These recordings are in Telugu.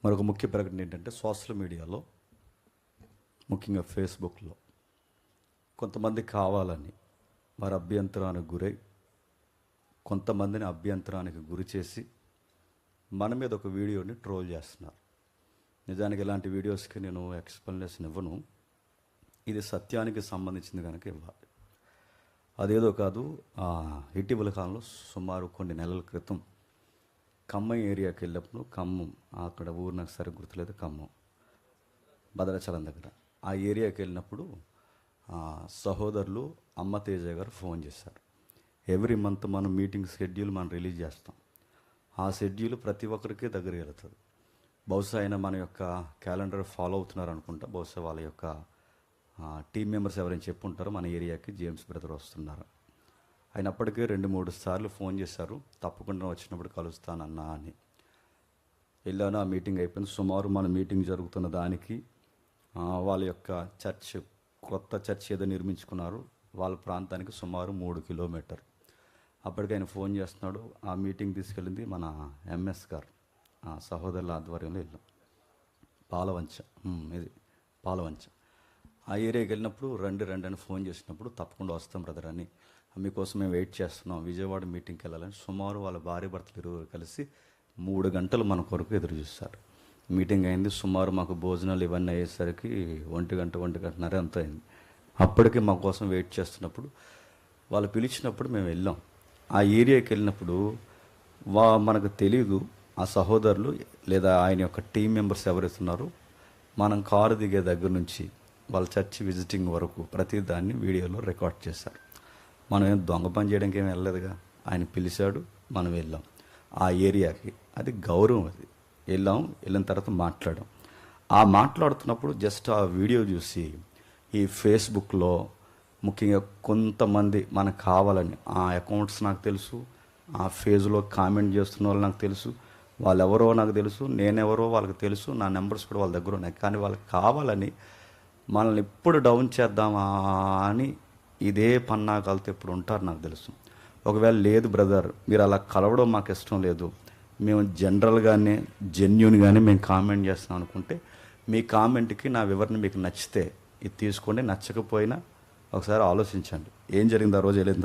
మరొక ముఖ్య ప్రకటన ఏంటంటే సోషల్ మీడియాలో, ముఖ్యంగా ఫేస్బుక్లో కొంతమంది కావాలని వారి అభ్యంతరానికి గురై కొంతమందిని అభ్యంతరానికి గురి చేసి మన మీద ఒక వీడియోని ట్రోల్ చేస్తున్నారు. నిజానికి ఇలాంటి వీడియోస్కి నేను ఎక్స్ప్లెనేషన్ ఇవ్వను. ఇది సత్యానికి సంబంధించింది కనుక ఇవ్వాలి. అదేదో కాదు, ఇటీవల కాలంలో సుమారు కొన్ని నెలల క్రితం ఖమ్మం ఏరియాకి వెళ్ళినప్పుడు, ఖమ్మం అక్కడ ఊరు నాకు సరిగ్గా గుర్తులేదు, ఖమ్మం భద్రాచలం దగ్గర ఆ ఏరియాకి వెళ్ళినప్పుడు సహోదరులు అమ్మ తేజ గారు ఫోన్ చేశారు. ఎవ్రీ మంత్ మనం మీటింగ్ షెడ్యూల్ మనం రిలీజ్ చేస్తాం. ఆ షెడ్యూల్ ప్రతి ఒక్కరికి దగ్గర వెళ్తుంది. బహుశా ఆయన మన యొక్క క్యాలెండర్ ఫాలో అవుతున్నారు అనుకుంటా. బహుశా వాళ్ళ యొక్క టీం మెంబర్స్ ఎవరైనా చెప్పుంటారో మన ఏరియాకి జేమ్స్ బ్రదర్ వస్తున్నారు. ఆయన అప్పటికే 2-3 సార్లు ఫోన్ చేశారు, తప్పకుండా వచ్చినప్పుడు కలుస్తానన్నా అని. వెళ్ళాను. ఆ మీటింగ్ అయిపోయింది. సుమారు మన మీటింగ్ జరుగుతున్న దానికి వాళ్ళ యొక్క చర్చ్, కొత్త చర్చ్ ఏదో నిర్మించుకున్నారు వాళ్ళ ప్రాంతానికి సుమారు 3 కిలోమీటర్. అప్పటికి ఆయన ఫోన్ చేస్తున్నాడు. ఆ మీటింగ్ తీసుకెళ్ళింది మన ఎంఎస్ గారు, సహోదరుల ఆధ్వర్యంలో వెళ్ళాం. పాలవంచ, ఇది పాలవంచ. ఆ ఏరియాకి వెళ్ళినప్పుడు రండి అని ఫోన్ చేసినప్పుడు తప్పకుండా వస్తాం బ్రదర్ అని, మీకోసం మేము వెయిట్ చేస్తున్నాం, విజయవాడ మీటింగ్కి వెళ్ళాలని సుమారు వాళ్ళ భార్య భర్తలు ఇరువురు కలిసి 3 గంటలు మన కొరకు ఎదురు చూస్తారు. మీటింగ్ అయింది. సుమారు మాకు భోజనాలు ఇవన్నీ అయ్యేసరికి 1:30 అంత అయింది. అప్పటికి మా కోసం వెయిట్ చేస్తున్నప్పుడు వాళ్ళు పిలిచినప్పుడు మేము వెళ్ళాం. ఆ ఏరియాకి వెళ్ళినప్పుడు మనకు తెలీదు ఆ సహోదరులు లేదా ఆయన యొక్క టీం మెంబర్స్ ఎవరైతున్నారో మనం కారు దిగే దగ్గర నుంచి వాళ్ళ చర్చ్ విజిటింగ్ వరకు ప్రతి దాన్ని వీడియోలో రికార్డ్ చేశారు. మనం ఏం దొంగ పని చేయడానికి ఏమి వెళ్ళలేదుగా. ఆయన పిలిచాడు, మనం వెళ్ళాం ఆ ఏరియాకి. అది గౌరవం. అది వెళ్ళిన తర్వాత మాట్లాడాం. ఆ మాట్లాడుతున్నప్పుడు జస్ట్ ఆ వీడియో చూసి ఈ ఫేస్బుక్లో ముఖ్యంగా కొంతమంది మనకు కావాలని, ఆ అకౌంట్స్ నాకు తెలుసు, ఆ ఫేజ్లో కామెంట్ చేస్తున్న వాళ్ళు నాకు తెలుసు, వాళ్ళెవరో నాకు తెలుసు, నేనెవరో వాళ్ళకి తెలుసు, నా నెంబర్స్ కూడా వాళ్ళ దగ్గర ఉన్నాయి. కానీ వాళ్ళకి కావాలని మనల్ని ఎప్పుడు డౌన్ చేద్దామా అని ఇదే పన్నాగాలతో ఎప్పుడు ఉంటారు నాకు తెలుసు. ఒకవేళ లేదు బ్రదర్, మీరు అలా కలవడం మాకు ఇష్టం లేదు, మేము జనరల్గానే జెన్యూన్గానే మేము కామెంట్ చేస్తాం అనుకుంటే మీ కామెంట్కి నా వివరణ మీకు నచ్చితే ఇది తీసుకోండి, నచ్చకపోయినా ఒకసారి ఆలోచించండి. ఏం జరిగింది ఆ రోజు వెళ్ళిన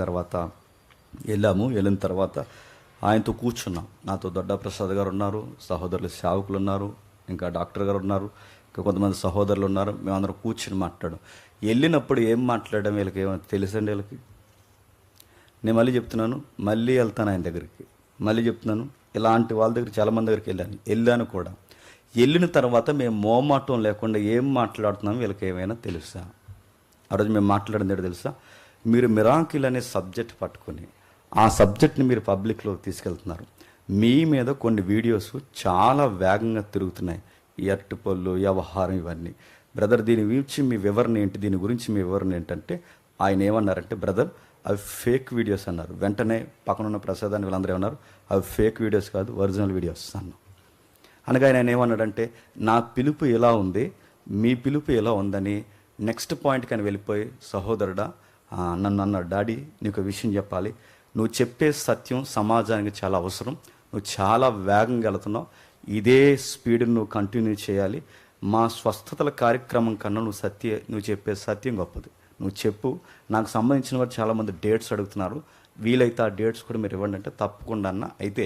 తర్వాత ఆయనతో కూర్చున్నాం. నాతో దొడ్డప్రసాద్ గారు ఉన్నారు, సహోదరులు సేవకులు ఉన్నారు, ఇంకా డాక్టర్ గారు ఉన్నారు, ఇంకా కొంతమంది సహోదరులు ఉన్నారు. మేమందరం కూర్చుని మాట్లాడాం. వెళ్ళినప్పుడు ఏం మాట్లాడడం వీళ్ళకి ఏమైనా తెలుసండి? వీళ్ళకి నేను మళ్ళీ చెప్తున్నాను, మళ్ళీ వెళ్తాను ఆయన దగ్గరికి, మళ్ళీ చెప్తున్నాను. ఇలాంటి వాళ్ళ దగ్గర చాలామంది దగ్గరికి వెళ్ళాను కూడా. వెళ్ళిన తర్వాత మేము మోమాటం లేకుండా ఏం మాట్లాడుతున్నాము వీళ్ళకి ఏమైనా తెలుసా? ఆ రోజు మేము మాట్లాడింది ఏంటో తెలుసా? మీరు మిరాకిల్ అనే సబ్జెక్ట్ పట్టుకొని ఆ సబ్జెక్ట్ని మీరు పబ్లిక్లోకి తీసుకెళ్తున్నారు. మీ మీద కొన్ని వీడియోస్ చాలా వేగంగా తిరుగుతున్నాయి. ఈ అరటిపళ్ళు, వ్యవహారం, ఇవన్నీ. బ్రదర్ దీని గురించి మీ వివరణ ఏంటి? దీని గురించి మీ వివరణ ఏంటంటే ఆయన ఏమన్నారంటే, బ్రదర్ అవి ఫేక్ వీడియోస్ అన్నారు. వెంటనే పక్కనున్న ప్రసాదాన్ని వీళ్ళందరూ ఏమన్నారు, అవి ఫేక్ వీడియోస్ కాదు, ఒరిజినల్ వీడియోస్ అన్నాం. అనగా ఆయన ఏమన్నాడంటే, నా పిలుపు ఎలా ఉంది, మీ పిలుపు ఎలా ఉందని నెక్స్ట్ పాయింట్కి అని వెళ్ళిపోయి, సహోదరుడా నన్ను అన్నాడు, డాడీ నీకు విషయం చెప్పాలి, నువ్వు చెప్పే సత్యం సమాజానికి చాలా అవసరం, నువ్వు చాలా వేగంగా వెళుతున్నావు, ఇదే స్పీడ్ నువ్వు కంటిన్యూ చేయాలి, మా స్వస్థతల కార్యక్రమం కన్నా నువ్వు చెప్పే సత్యం గొప్పది, నువ్వు చెప్పు, నాకు సంబంధించిన వారు చాలామంది డేట్స్ అడుగుతున్నారు, వీలైతే ఆ డేట్స్ కూడా మీరు ఇవ్వండి అంటే తప్పకుండా అన్న. అయితే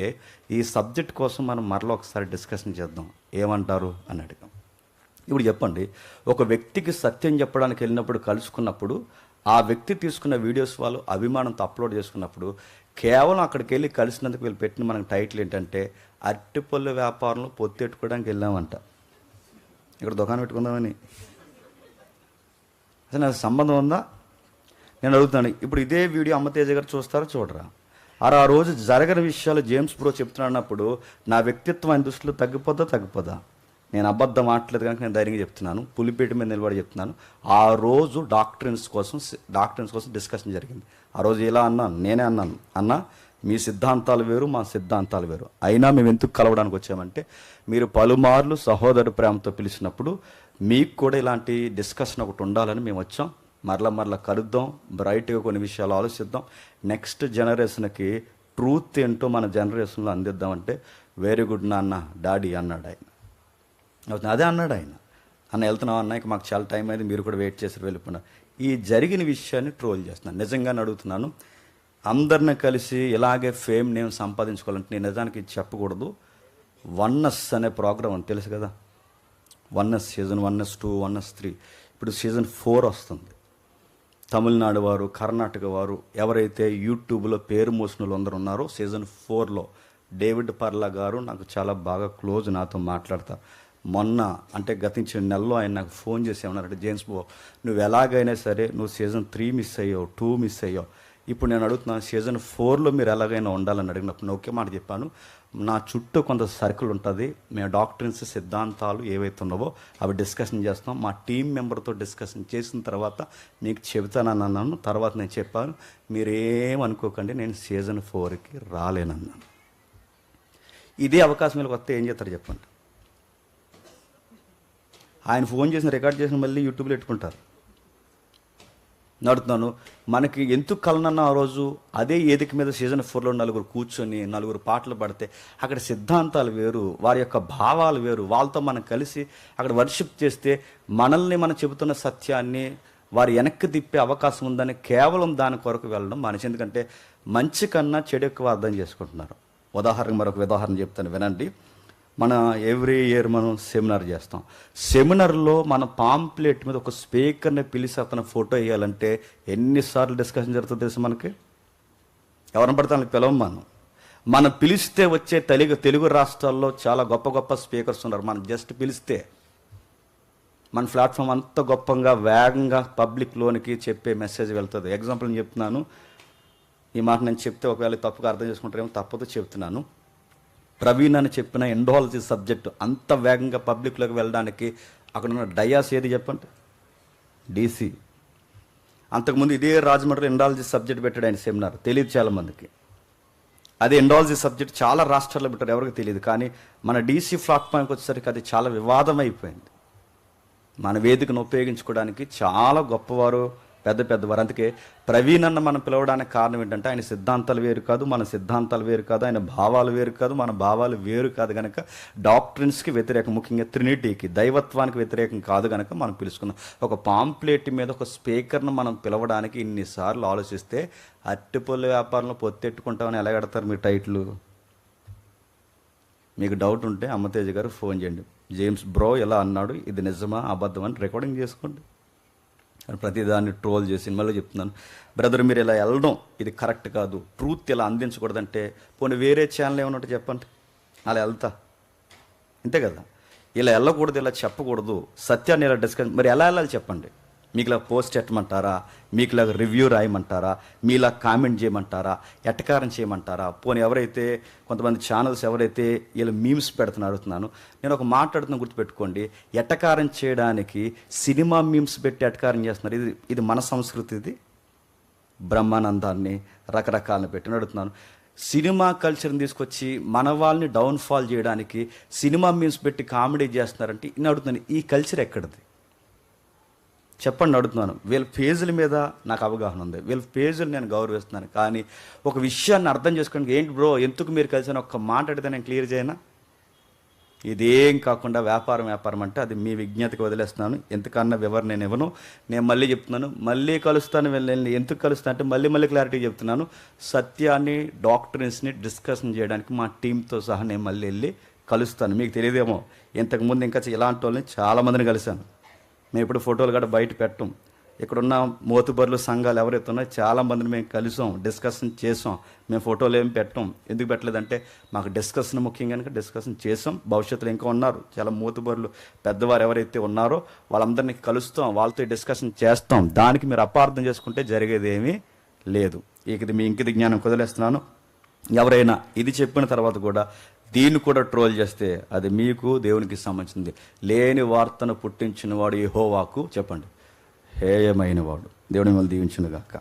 ఈ సబ్జెక్ట్ కోసం మనం మరలా ఒకసారి డిస్కషన్ చేద్దాం, ఏమంటారు అని అడిగాం. ఇప్పుడు చెప్పండి, ఒక వ్యక్తికి సత్యం చెప్పడానికి వెళ్ళినప్పుడు కలుసుకున్నప్పుడు ఆ వ్యక్తి తీసుకున్న వీడియోస్ వాళ్ళు అభిమానంతో అప్లోడ్ చేసుకున్నప్పుడు కేవలం అక్కడికి వెళ్ళి కలిసినందుకు వీళ్ళు పెట్టిన మనకు టైటిల్ ఏంటంటే అరటిపళ్ళు వ్యాపారంలో పొత్తెట్టుకోవడానికి వెళ్ళామంట. ఇక్కడ దుకాణం పెట్టుకుందామని. అసలు నాకు సంబంధం ఉందా? నేను అడుగుతాను. ఇప్పుడు ఇదే వీడియో అమ్మ తేజ గారు చూస్తారా చూడరా? ఆ రోజు జరగని విషయాలు జేమ్స్ బ్రో చెప్తున్నాన్నప్పుడు నా వ్యక్తిత్వం ఆయన దృష్టిలో తగ్గిపోదా? నేను అబద్ధం మాట్లేదు కనుక నేను ధైర్యంగా చెప్తున్నాను, పులిపేట మీద నిలబడి చెప్తున్నాను. ఆ రోజు డాక్టరీన్స్ కోసం డిస్కషన్ జరిగింది. ఆ రోజు ఎలా నేనే అన్నా మీ సిద్ధాంతాలు వేరు, మా సిద్ధాంతాలు వేరు, అయినా మేము ఎందుకు కలవడానికి వచ్చామంటే మీరు పలుమార్లు సహోదరు ప్రేమతో పిలిచినప్పుడు మీకు కూడా ఇలాంటి డిస్కషన్ ఒకటి ఉండాలని మేము వచ్చాం. మరలా కలుద్దాం, బ్రైట్గా కొన్ని విషయాలు ఆలోచిద్దాం, నెక్స్ట్ జనరేషన్కి ట్రూత్ ఏంటో మన జనరేషన్లో అందిద్దామంటే వెరీ గుడ్ నాన్న, డాడీ అన్నాడు ఆయన. అవుతుంది. అదే అన్నాడు ఆయన. అన్న వెళ్తున్నాం అన్న, ఇక మాకు చాలా టైం అయింది, మీరు కూడా వెయిట్ చేసి వెళ్ళిపోయినా. ఈ జరిగిన విషయాన్ని ట్రోల్ చేస్తున్నాను. నిజంగానే అడుగుతున్నాను, అందరిని కలిసి ఇలాగే ఫేమ్ నేను సంపాదించుకోవాలంటే నేను నిజానికి చెప్పకూడదు. వన్నెస్ అనే ప్రోగ్రామ్ అని తెలుసు కదా, వన్నెస్ సీజన్ 1S2 1S3, ఇప్పుడు సీజన్ 4 వస్తుంది. తమిళనాడు వారు, కర్ణాటక వారు ఎవరైతే యూట్యూబ్లో పేరు మోసిన అందరూ ఉన్నారో, సీజన్ 4లో డేవిడ్ పర్లా గారు నాకు చాలా బాగా క్లోజ్, నాతో మాట్లాడతారు. మొన్న అంటే గతించిన నెలలో ఆయన నాకు ఫోన్ చేసి ఏమన్నారంటే, జేమ్స్ బో నువ్వు ఎలాగైనా సరే నువ్వు సీజన్ 3 మిస్ అయ్యావు, 2 మిస్ అయ్యావు, ఇప్పుడు నేను అడుగుతున్నాను సీజన్ 4లో మీరు ఎలాగైనా ఉండాలని అడిగినప్పుడు నేను ఒకే మాట చెప్పాను, నా చుట్టూ కొంత సర్కిల్ ఉంటుంది, మేము డాక్టర్స్ సిద్ధాంతాలు ఏవైతే ఉన్నావో అవి డిస్కషన్ చేస్తాం, మా టీం మెంబర్తో డిస్కషన్ చేసిన తర్వాత మీకు చెబుతానని అన్నాను. తర్వాత నేను చెప్పాను, మీరేమనుకోకండి నేను సీజన్ 4కి రాలేనన్నాను. ఇదే అవకాశం వీళ్ళకి వస్తే ఏం చేస్తారు చెప్పండి? ఆయన ఫోన్ చేసిన రికార్డ్ చేసిన మళ్ళీ యూట్యూబ్లో పెట్టుకుంటారు. నడుతున్నాను మనకి ఎందుకు కలనన్న ఆ రోజు అదే ఏదిక మీద సీజన్ 4లో నలుగురు కూర్చొని నలుగురు పాటలు పడితే అక్కడ సిద్ధాంతాలు వేరు, వారి యొక్క భావాలు వేరు, వాళ్ళతో మనం కలిసి అక్కడ వర్షిప్ చేస్తే మనల్ని మనం చెబుతున్న సత్యాన్ని వారు వెనక్కి తిప్పే అవకాశం ఉందని కేవలం దాని కొరకు వెళ్ళడం మనిషి. ఎందుకంటే మంచి కన్నా చెడు ఎక్కువ అర్థం చేసుకుంటున్నారు. మరొక ఉదాహరణ చెప్తాను వినండి. మన ఎవ్రీ ఇయర్ మనం సెమినార్ చేస్తాం. సెమినార్లో మన పాంప్లెట్ మీద ఒక స్పీకర్ని పిలిచి అతను ఫోటో వేయాలంటే ఎన్నిసార్లు డిస్కషన్ జరుగుతుంది తెలుసు మనకి? ఎవరిని పడితే వాళ్ళకి పిలవం. మనం పిలిస్తే వచ్చే తెలుగు రాష్ట్రాల్లో చాలా గొప్ప గొప్ప స్పీకర్స్ ఉన్నారు. మనం జస్ట్ పిలిస్తే మన ప్లాట్ఫామ్ అంత గొప్పగా వేగంగా పబ్లిక్లోనికి చెప్పే మెసేజ్ వెళ్తుంది. ఎగ్జాంపుల్ నేను చెప్తున్నాను, ఈ మాట నేను చెప్తే ఒకవేళ తప్పుగా అర్థం చేసుకుంటారేమో, తప్పదు చెప్తున్నాను. ప్రవీణ్ అని చెప్పిన ఎండాలజీ సబ్జెక్టు అంత వేగంగా పబ్లిక్లోకి వెళ్ళడానికి అక్కడ ఉన్న డయాస్ ఏది చెప్పండి? DC. అంతకుముందు ఇదే రాజమండ్రిలో ఎండాలజీ సబ్జెక్ట్ పెట్టాడు ఆయన సెమినార్, తెలియదు చాలామందికి. అదే ఎండాలజీ సబ్జెక్ట్ చాలా రాష్ట్రాల్లో పెట్టారు, ఎవరికి తెలియదు. కానీ మన DC ప్లాట్ఫామ్కి వచ్చేసరికి అది చాలా వివాదం అయిపోయింది. మన వేదికను ఉపయోగించుకోవడానికి చాలా గొప్పవారు, పెద్దవారు. అందుకే ప్రవీణ్ అన్న మనం పిలవడానికి కారణం ఏంటంటే ఆయన సిద్ధాంతాలు వేరు కాదు, మన సిద్ధాంతాలు వేరు కాదు, ఆయన భావాలు వేరు కాదు, మన భావాలు వేరు కాదు. కనుక డాక్ట్రిన్స్కి వ్యతిరేకం, ముఖ్యంగా ట్రినిటీకి దైవత్వానికి వ్యతిరేకం కాదు కనుక మనం పిలుచుకున్నాం. ఒక పాంప్లెట్ మీద ఒక స్పీకర్ను మనం పిలవడానికి ఇన్నిసార్లు ఆలోచిస్తే అట్టిపొల్ల వ్యాపారంలో పొత్తెట్టుకుంటామని ఎలా కడతారు మీరు టైటిల్? మీకు డౌట్ ఉంటే అమ్మతేజ గారు ఫోన్ చేయండి, జేమ్స్ బ్రో ఎలా అన్నాడు, ఇది నిజమా అబద్ధం అని రికార్డింగ్ చేసుకోండి. ప్రతిదాన్ని ట్రోల్ చేసి మళ్ళీ చెప్తున్నాను, బ్రదర్ మీరు ఇలా వెళ్ళడం ఇది కరెక్ట్ కాదు, ట్రూత్ ఇలా అందించకూడదంటే పోనీ వేరే ఛానల్ ఏమన్నట్టు చెప్పండి, అలా వెళ్తా. అంతే కదా, ఇలా వెళ్ళకూడదు, ఇలా చెప్పకూడదు, సత్యాన్ని ఇలా డిస్కస్. మరి ఎలా వెళ్ళాలి చెప్పండి? మీకు ఇలా పోస్ట్ పెట్టమంటారా, మీకు ఇలా రివ్యూ రాయమంటారా, మీలా కామెంట్ చేయమంటారా, ఎటకారం చేయమంటారా? పోనీ ఎవరైతే కొంతమంది ఛానల్స్ ఎవరైతే ఇలా మీమ్స్ పెడుతున్నా అడుగుతున్నాను, నేను ఒక మాట్లాడుతున్నా గుర్తుపెట్టుకోండి, ఎటకారం చేయడానికి సినిమా మీమ్స్ పెట్టి ఎటకారం చేస్తున్నారు. ఇది మన సంస్కృతి. ఇది బ్రహ్మానందాన్ని రకరకాలను పెట్టి అడుగుతున్నాను. సినిమా కల్చర్ని తీసుకొచ్చి మన వాళ్ళని డౌన్ఫాల్ చేయడానికి సినిమా మీమ్స్ పెట్టి కామెడీ చేస్తున్నారంటే నేను అడుగుతున్నాను, ఈ కల్చర్ ఎక్కడిది చెప్పండి అడుగుతున్నాను. వీళ్ళ పేజీల మీద నాకు అవగాహన ఉంది, వీళ్ళ పేజీలు నేను గౌరవిస్తున్నాను. కానీ ఒక విషయాన్ని అర్థం చేసుకోవడానికి ఏంటి బ్రో ఎందుకు మీరు కలిసి ఒక్క మాట అడిగితే నేను క్లియర్ చేయనా? ఇదేం కాకుండా వ్యాపారం అంటే అది మీ విజ్ఞతకి వదిలేస్తున్నాను. ఎంతకన్నా వివరణ నేను ఇవ్వను. నేను మళ్ళీ చెప్తున్నాను, మళ్ళీ కలుస్తాను. వెళ్ళి ఎందుకు కలుస్తాను అంటే మళ్ళీ క్లారిటీ చెప్తున్నాను. సత్యాన్ని డాక్టర్స్ని డిస్కషన్ చేయడానికి మా టీంతో సహా నేను మళ్ళీ వెళ్ళి కలుస్తాను. మీకు తెలియదేమో, ఇంతకుముందు ఇంకా ఇలాంటి వాళ్ళని చాలామందిని కలిశాను. మేము ఇప్పుడు ఫోటోలు కూడా బయట పెట్టం. ఇక్కడున్న మోతుబర్లు సంఘాలు ఎవరైతే ఉన్నాయో చాలామందిని మేము కలిసాం, డిస్కషన్ చేసాం. మేము ఫోటోలు ఏమి పెట్టాం. ఎందుకు పెట్టలేదంటే మాకు డిస్కషన్ ముఖ్యం కనుక డిస్కషన్ చేసాం. భవిష్యత్తులో ఇంకా ఉన్నారు చాలా మోతుబర్లు పెద్దవారు ఎవరైతే ఉన్నారో వాళ్ళందరినీ కలుస్తాం, వాళ్ళతో డిస్కషన్ చేస్తాం. దానికి మీరు అపార్థం చేసుకుంటే జరిగేది ఏమీ లేదు. ఇది మీ ఇంకిది జ్ఞానం కుదిలేస్తున్నాను. ఎవరైనా ఇది చెప్పిన తర్వాత కూడా దీన్ని కూడా ట్రోల్ చేస్తే అది మీకు దేవునికి సంబంధించింది. లేని వార్తను పుట్టించిన వాడు యెహోవాకు చెప్పండి హేయమైన వాడు. దేవుని మిమ్మల్ని దీవించును గాక.